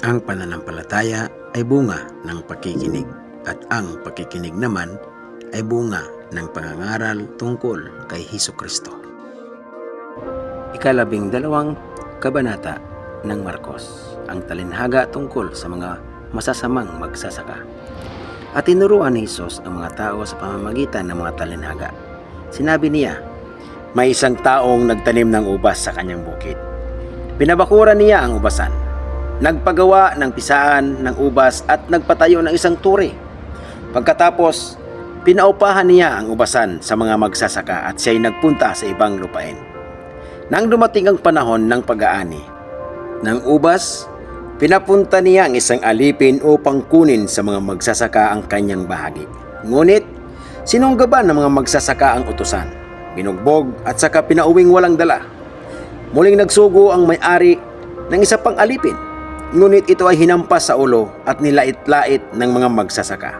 Ang pananampalataya ay bunga ng pakikinig at ang pakikinig naman ay bunga ng pangangaral tungkol kay Hesukristo. Ika-12 kabanata ng Marcos, ang talinhaga tungkol sa mga masasamang magsasaka. At tinuruan ni Hesus ang mga tao sa pamamagitan ng mga talinhaga. Sinabi niya, may isang taong nagtanim ng ubas sa kanyang bukid. Binabakuran niya ang ubasan. Nagpagawa ng pisaan ng ubas at nagpatayo ng isang turi. Pagkatapos, pinaupahan niya ang ubasan sa mga magsasaka at siya'y nagpunta sa ibang lupain. Nang dumating ang panahon ng pag-aani ng ubas, pinapunta niya ang isang alipin upang kunin sa mga magsasaka ang kanyang bahagi. Ngunit, sinunggaban ng mga magsasaka ang utusan, binugbog at saka pinauwing walang dala. Muling nagsugo ang may-ari ng isa pang alipin, ngunit ito ay hinampas sa ulo at nilait-lait ng mga magsasaka.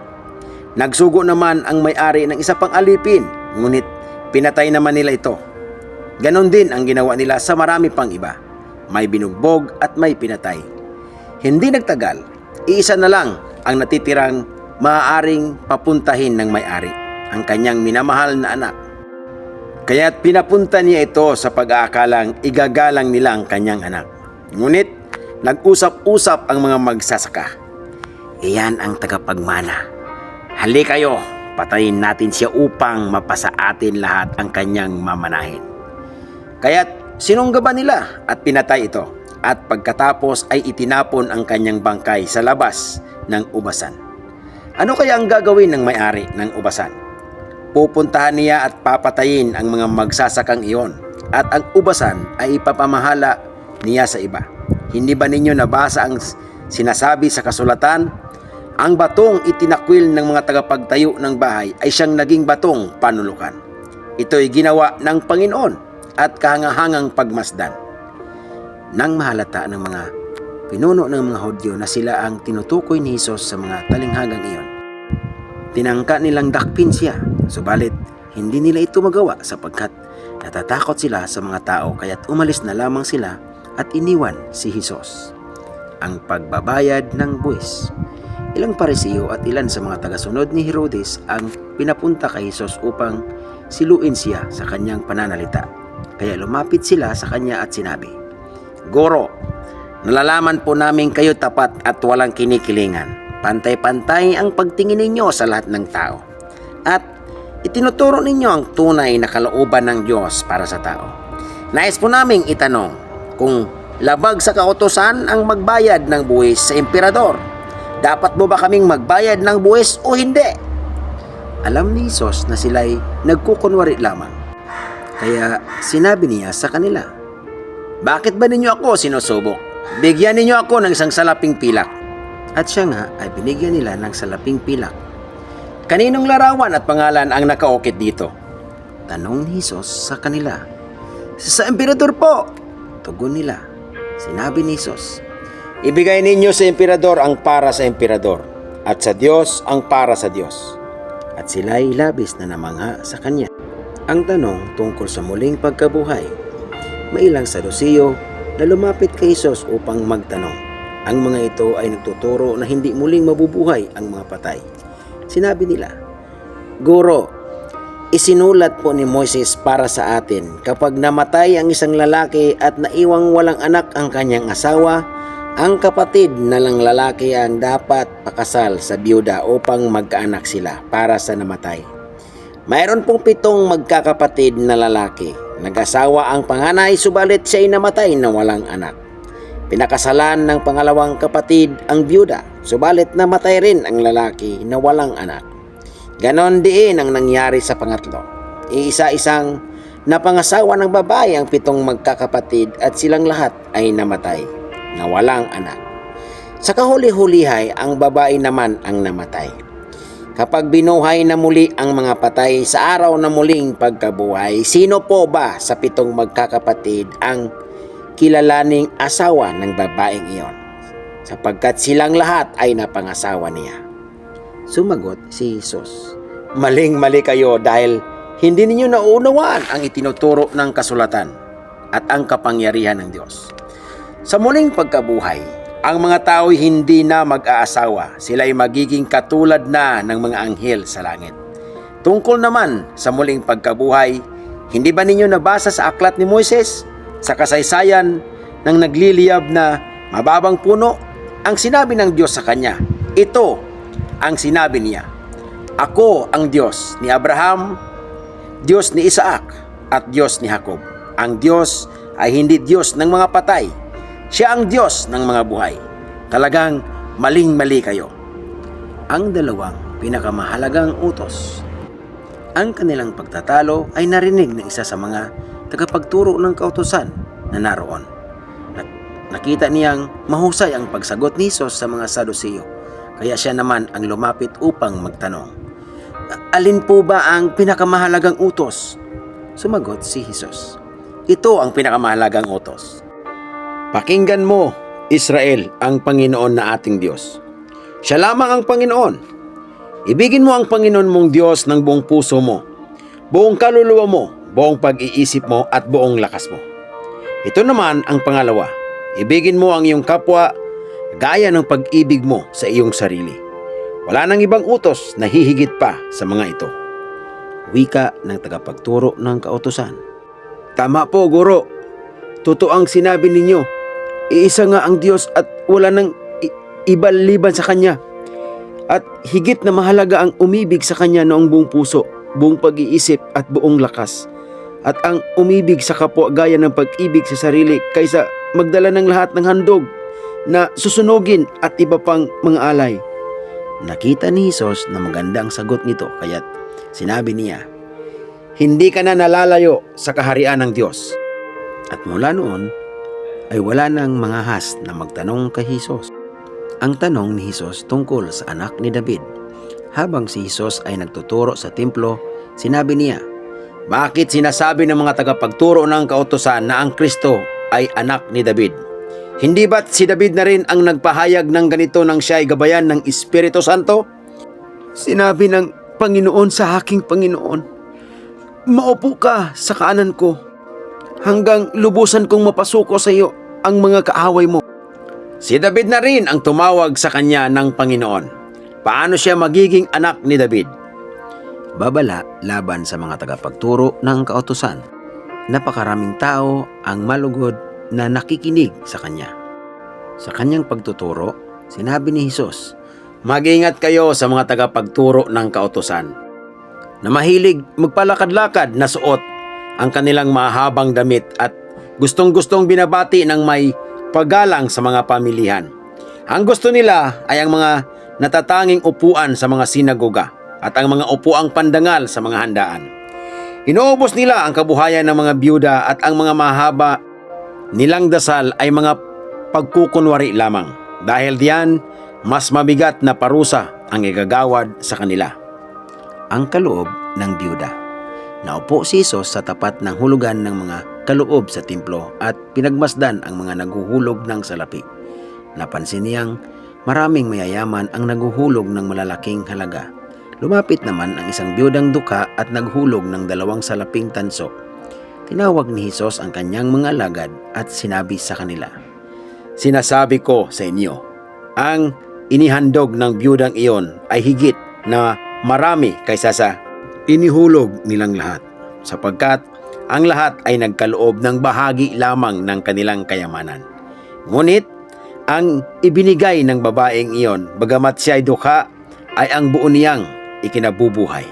Nagsugo naman ang may-ari ng isa pang alipin, ngunit pinatay naman nila ito. Ganon din ang ginawa nila sa marami pang iba. May binugbog at may pinatay. Hindi nagtagal, iisa na lang ang natitirang maaaring papuntahin ng may-ari, ang kanyang minamahal na anak. Kaya't pinapunta niya ito sa pag-aakalang igagalang nila ang kanyang anak. Ngunit nag-usap-usap ang mga magsasaka. Iyan ang tagapagmana. Hali kayo, patayin natin siya upang mapasa atin lahat ang kanyang mamanahin. Kaya't sinunggaban nila at pinatay ito, at pagkatapos ay itinapon ang kanyang bangkay sa labas ng ubasan. Ano kaya ang gagawin ng may-ari ng ubasan? Pupuntahan niya at papatayin ang mga magsasakang iyon, at ang ubasan ay ipapamahala niya sa iba. Hindi ba ninyo nabasa ang sinasabi sa kasulatan? Ang batong itinakwil ng mga tagapagtayo ng bahay ay siyang naging batong panulukan. Ito'y ginawa ng Panginoon at kahangahangang pagmasdan. Nang mahalata ng mga pinuno ng mga Hudyo na sila ang tinutukoy ni Hesus sa mga talinghagang iyon, tinangka nilang dakpin siya, subalit hindi nila ito magawa sapagkat natatakot sila sa mga tao, kaya't umalis na lamang sila at iniwan si Hesus. Ang pagbabayad ng buwis. Ilang Parisiyo at ilan sa mga tagasunod ni Herodes ang pinapunta kay Hesus upang siluin siya sa kanyang pananalita. Kaya lumapit sila sa kanya at sinabi, Guro, nalalaman po namin kayo tapat at walang kinikilingan. Pantay-pantay ang pagtingin ninyo sa lahat ng tao. At itinuturo ninyo ang tunay na kalooban ng Diyos para sa tao. Nais po naming itanong kung labag sa kautusan ang magbayad ng buwis sa emperador. Dapat mo ba kaming magbayad ng buwis o hindi? Alam ni Hesus na sila'y nagkukunwari lamang. Kaya sinabi niya sa kanila, bakit ba ninyo ako sinusubok? Bigyan ninyo ako ng isang salaping pilak. At siya nga ay binigyan nila ng salaping pilak. Kaninong larawan at pangalan ang nakaukit dito? Tanong ni Hesus sa kanila. Sa emperador po, tugon nila. Sinabi ni Hesus, ibigay ninyo sa emperador ang para sa emperador, at sa Diyos ang para sa Diyos. At sila'y labis na namangha sa kanya. Ang tanong tungkol sa muling pagkabuhay. May ilang Saduseyo na lumapit kay Hesus upang magtanong. Ang mga ito ay nagtuturo na hindi muling mabubuhay ang mga patay. Sinabi nila, Guro, isinulat po ni Moises para sa atin, kapag namatay ang isang lalaki at naiwang walang anak ang kanyang asawa, ang kapatid na lang lalaki ang dapat pakasal sa biyuda upang magkaanak sila para sa namatay. Mayroon pong 7 magkakapatid na lalaki. Nag-asawa ang panganay, subalit siya'y namatay na walang anak. Pinakasalan ng pangalawang kapatid ang biyuda, subalit namatay rin ang lalaki na walang anak. Ganon din ang nangyari sa pangatlo. Iisa-isang napangasawa ng babae ang 7 magkakapatid at silang lahat ay namatay na walang anak. Sa kahuli-hulihay, ang babae naman ang namatay. Kapag binuhay na muli ang mga patay sa araw na muling pagkabuhay, sino po ba sa 7 magkakapatid ang kilalaning asawa ng babaeng iyon? Sapagkat silang lahat ay napangasawa niya. Sumagot si Hesus, maling-mali kayo dahil hindi ninyo nauunawaan ang itinuturo ng kasulatan at ang kapangyarihan ng Diyos. Sa muling pagkabuhay, Ang mga tao'y hindi na mag-aasawa. Sila'y magiging katulad na ng mga anghel sa langit. Tungkol naman sa muling pagkabuhay, hindi ba ninyo nabasa sa aklat ni Moises, sa kasaysayan ng nagliliyab na mababang puno, ang sinabi ng Diyos sa kanya? Ito ang sinabi niya: Ako ang Diyos ni Abraham, Diyos ni Isaac, at Diyos ni Jacob. Ang Diyos ay hindi Diyos ng mga patay. Siya ang Diyos ng mga buhay. Talagang maling-mali kayo. Ang dalawang pinakamahalagang utos. Ang kanilang pagtatalo ay narinig ng isa sa mga tagapagturo ng kautusan na naroon. Nakita niyang mahusay ang pagsagot ni Jesus sa mga Saduseyo, kaya siya naman ang lumapit upang magtanong. Alin po ba ang pinakamahalagang utos? Sumagot si Jesus. Ito ang pinakamahalagang utos. Pakinggan mo, Israel, ang Panginoon na ating Diyos. Siya lamang ang Panginoon. Ibigin mo ang Panginoon mong Diyos ng buong puso mo, buong kaluluwa mo, buong pag-iisip mo at buong lakas mo. Ito naman ang pangalawa. Ibigin mo ang iyong kapwa gaya ng pag-ibig mo sa iyong sarili. Wala nang ibang utos na hihigit pa sa mga ito. Wika ng tagapagturo ng kautusan. Tama po, Guro. Totoo ang sinabi ninyo. Iisa nga ang Diyos at wala nang iba liban sa Kanya. At higit na mahalaga ang umibig sa Kanya noong buong puso, buong pag-iisip at buong lakas. At ang umibig sa kapwa gaya ng pag-ibig sa sarili kaysa magdala ng lahat ng handog na susunugin at iba pang mga alay. Nakita ni Jesus na maganda ang sagot nito, kaya't sinabi niya, Hindi ka na nalalayo sa kaharian ng Diyos. At mula noon, ay wala nang mga has na magtanong kay Jesus. Ang tanong ni Jesus tungkol sa anak ni David. Habang si Jesus ay nagtuturo sa templo, sinabi niya, Bakit sinasabi ng mga tagapagturo ng kautusan na ang Kristo ay anak ni David? Hindi ba't si David na rin ang nagpahayag ng ganito nang siya ay gabayan ng Espiritu Santo? Sinabi ng Panginoon sa aking Panginoon, Maupo ka sa kanan ko, hanggang lubusan kong mapasuko sa iyo ang mga kaaway mo. Si David na rin ang tumawag sa kanya ng Panginoon. Paano siya magiging anak ni David? Babala laban sa mga tagapagturo ng kautusan. Napakaraming tao ang malugod na nakikinig sa kanya. Sa kanyang pagtuturo, sinabi ni Jesus, Mag-ingat kayo sa mga tagapagturo ng kautusan na mahilig magpalakad-lakad na suot ang kanilang mahabang damit at gustong-gustong binabati ng may paggalang sa mga pamilihan. Ang gusto nila ay ang mga natatanging upuan sa mga sinagoga at ang mga upuang pandangal sa mga handaan. Inuubos nila ang kabuhayan ng mga byuda at ang mga mahaba nilang dasal ay mga pagkukunwari lamang. Dahil diyan, mas mabigat na parusa ang igagawad sa kanila. Ang kaloob ng byuda. Naupo si Jesus sa tapat ng hulugan ng mga kaloob sa templo at pinagmasdan ang mga naghuhulog ng salapi. Napansin niyang maraming mayayaman ang naghuhulog ng malalaking halaga. Lumapit naman ang isang byudang duka at naghulog ng 2 salaping tanso. Tinawag ni Jesus ang kanyang mga alagad at sinabi sa kanila, Sinasabi ko sa inyo, ang inihandog ng byudang iyon ay higit na marami kaysa sa inihulog nilang lahat, sapagkat ang lahat ay nagkaloob ng bahagi lamang ng kanilang kayamanan. Ngunit ang ibinigay ng babaeng iyon, bagamat siya ay dukha, ay ang buo niyang ikinabubuhay.